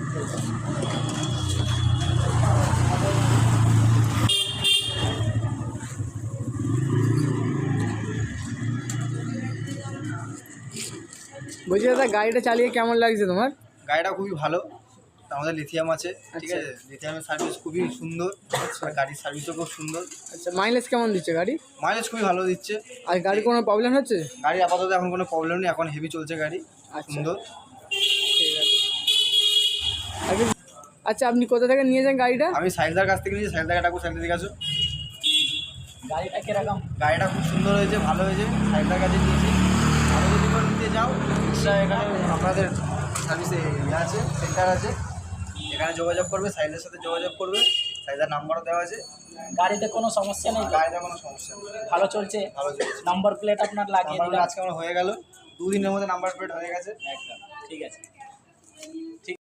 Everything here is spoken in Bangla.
বলছি দাদা, গাড়িটা চালিয়ে কেমন লাগছে তোমার? গাড়িটা খুবই ভালো, আমাদের লিথিয়াম আছে, ঠিক আছে। লিথিয়ামের সার্ভিস খুবই সুন্দর, আর গাড়ির সার্ভিসও খুব সুন্দর। আচ্ছা, মাইলেজ কেমন দিচ্ছে গাড়ি? মাইলেজ খুবই ভালো দিচ্ছে। আর গাড়ি কোনো প্রবলেম হচ্ছে? গাড়ি আপাতত এখন কোনো প্রবলেম নেই, এখন হেভি চলছে গাড়ি, সুন্দর। ঠিক আছে। আচ্ছা, আপনি কোথা থেকে নিয়েছেন গাড়িটা? আমি সাইলদার কাছ থেকে নিয়েছি, সাইলদার ঠাকুর সাইলদার দিকে আসো। গাড়িটা কিরকম? গাড়িটা খুব সুন্দর হয়েছে, ভালো হয়েছে, সাইলদার কাছে নিয়েছি। আরও যদি করে নিতে যাও, এক্সট্রা এখানে আপনাদের সার্ভিসে ইয়ে আছে, সেন্টার আছে, এখানে যোগাযোগ করবে, সাইলের সাথে যোগাযোগ করবে, সাইলের নাম্বারও দেওয়া আছে। গাড়িতে কোনো সমস্যা নেই? গাড়িতে কোনো সমস্যা নেই, ভালো চলছে। ভালো চলছে। নাম্বার প্লেট আপনার লাগিয়ে দিলাম, আজকে আমার হয়ে গেল, 2 দিনের মধ্যে নাম্বার প্লেট হয়ে গেছে। একদম ঠিক আছে।